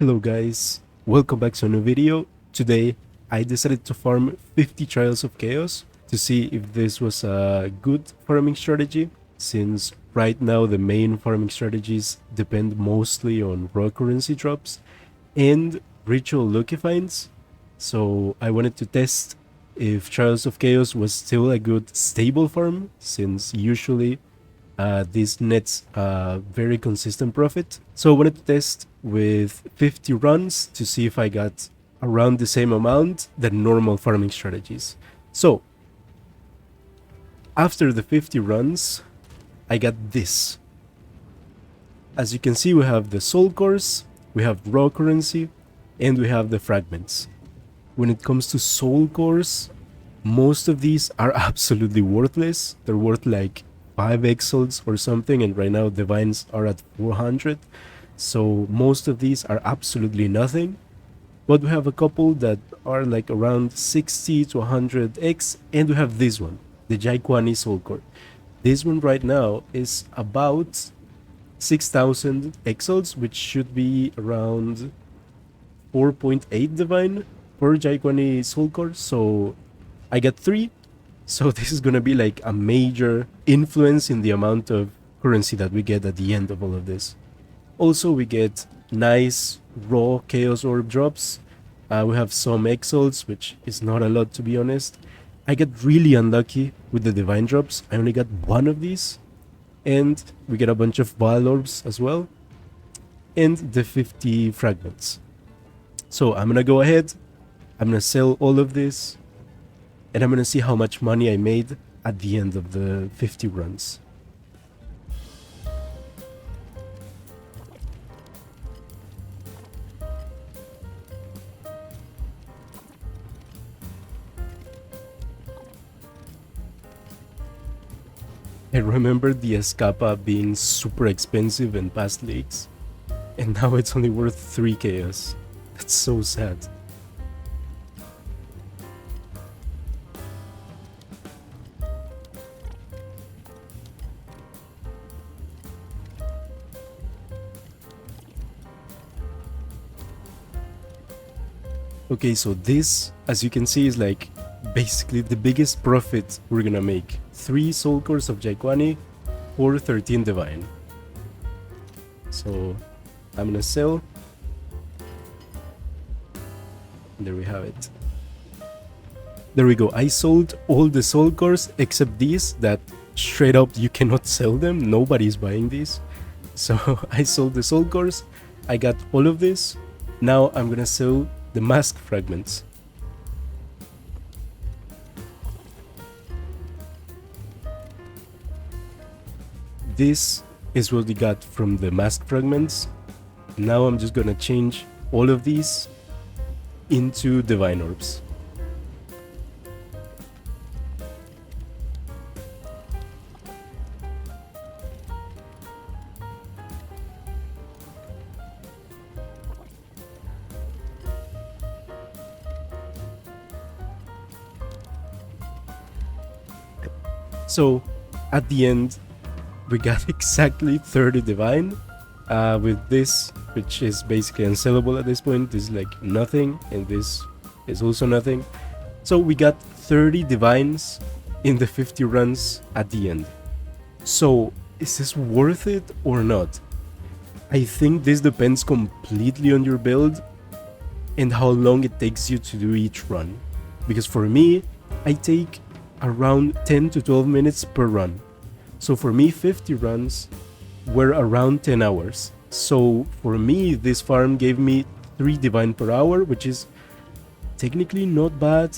Hello guys, welcome back to a new video. Today I decided to farm 50 Trials of Chaos to see if this was a good farming strategy, since right now the main farming strategies depend mostly on raw currency drops and ritual lucky finds. So I wanted to test if Trials of Chaos was still a good stable farm, since usually this nets a very consistent profit. So I wanted to test with 50 runs to see if I got around the same amount than normal farming strategies. So after the 50 runs, I got this. As you can see, we have the soul cores, we have raw currency, and we have the fragments. When it comes to soul cores, most of these are absolutely worthless. They're worth like 5 exalts or something, and right now divines are at 400, so most of these are absolutely nothing. But we have a couple that are like around 60 to 100x, and we have this one, the Jaikwani Soul Core. This one right now is about 6,000 exalts, which should be around 4.8 divine per Jaikwani Soul Core, so I got 3. So this is gonna be like a major influence in the amount of currency that we get at the end of all of this. Also, we get nice raw Chaos Orb drops. We have some exalts, which is not a lot to be honest. I get really unlucky with the divine drops. I only got one of these. And we get a bunch of Vile Orbs as well. And the 50 fragments. So I'm gonna go ahead. I'm gonna sell all of this. And I'm gonna see how much money I made at the end of the 50 runs. I remember the Escapa being super expensive in past leagues, and now it's only worth 3 chaos. That's so sad. Okay, so this, as you can see, is like basically the biggest profit we're gonna make. 3 soul cores of Jaikwani or 13 divine. So I'm gonna sell. There we have it. There we go. I sold all the soul cores except these that straight up you cannot sell them. Nobody's buying these. So I sold the soul cores. I got all of this. Now I'm gonna sell the mask fragments. This is what we got from the mask fragments. Now I'm just gonna change all of these into divine orbs. So at the end, we got exactly 30 divine with this, which is basically unsellable at this point. This is like nothing, and this is also nothing. So we got 30 divines in the 50 runs at the end. So is this worth it or not? I think this depends completely on your build and how long it takes you to do each run. Because for me, I take around 10 to 12 minutes per run. So for me, 50 runs were around 10 hours. So for me, this farm gave me 3 divine per hour, which is technically not bad.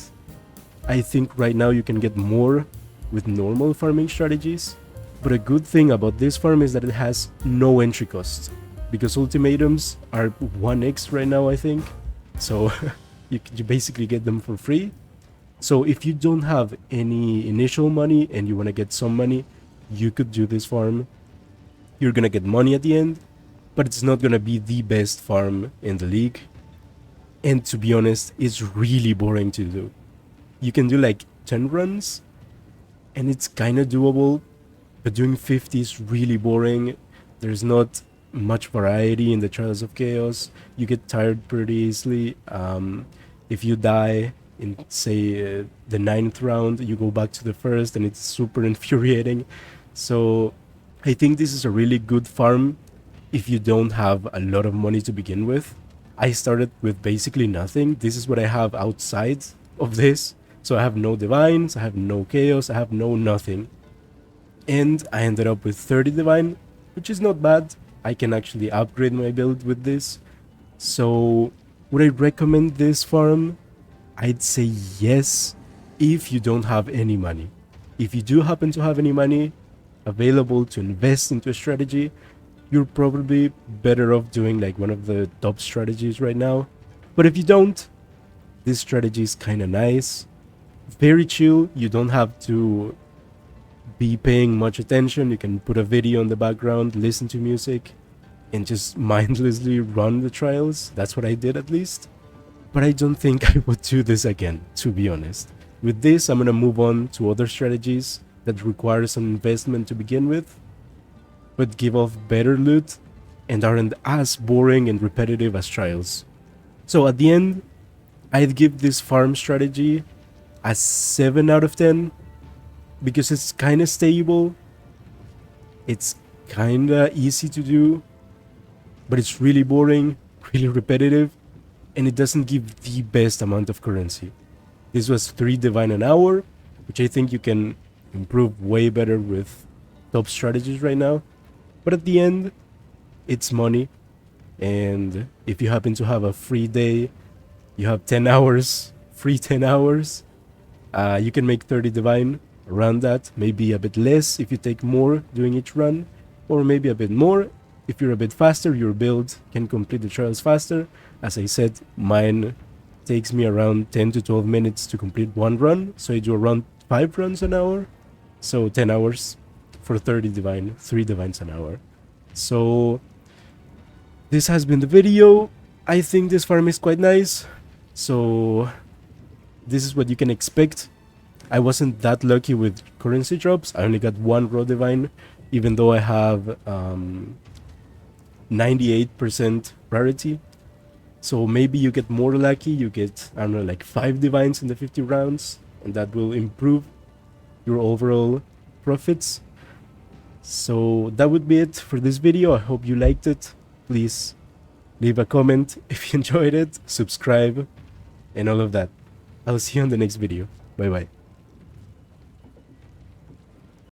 I think right now you can get more with normal farming strategies. But a good thing about this farm is that it has no entry cost, because ultimatums are 1x right now, I think. So you basically get them for free. So if you don't have any initial money and you want to get some money, you could do this farm. You're gonna get money at the end, but it's not gonna be the best farm in the league. And to be honest, it's really boring to do. You can do like 10 runs and it's kind of doable, but doing 50 is really boring. There's not much variety in the Trials of Chaos. You get tired pretty easily. If you die in, say, the 9th round, you go back to the first, and it's super infuriating. So I think this is a really good farm if you don't have a lot of money to begin with. I started with basically nothing. This is what I have outside of this. So I have no divines, I have no chaos, I have no nothing. And I ended up with 30 divine, which is not bad. I can actually upgrade my build with this. So would I recommend this farm? I'd say yes, if you don't have any money. If you do happen to have any money available to invest into a strategy, you're probably better off doing like one of the top strategies right now. But if you don't, this strategy is kind of nice. Very chill. You don't have to be paying much attention. You can put a video in the background, listen to music, and just mindlessly run the trials. That's what I did, at least. But I don't think I would do this again, to be honest. With this, I'm gonna move on to other strategies that require some investment to begin with, but give off better loot and aren't as boring and repetitive as trials. So at the end, I'd give this farm strategy a 7 out of 10 because it's kind of stable, it's kind of easy to do, but it's really boring, really repetitive, and it doesn't give the best amount of currency. This was 3 divine an hour, which I think you can improve way better with top strategies right now. But at the end, it's money, and if you happen to have a free day, you have 10 hours, free 10 hours, you can make 30 divine around that, maybe a bit less if you take more doing each run, or maybe a bit more. If you're a bit faster, your build can complete the trials faster. As I said, mine takes me around 10 to 12 minutes to complete one run, so I do around 5 runs an hour, so 10 hours for 30 divine, 3 divines an hour. So this has been the video. I think this farm is quite nice, so this is what you can expect. I wasn't that lucky with currency drops. I only got 1 raw divine, even though I have 98% rarity. So maybe you get more lucky, you get, I don't know, like 5 divines in the 50 rounds, and that will improve your overall profits. So that would be it for this video. I hope you liked it. Please leave a comment if you enjoyed it, subscribe, and all of that. I'll see you on the next video. Bye bye.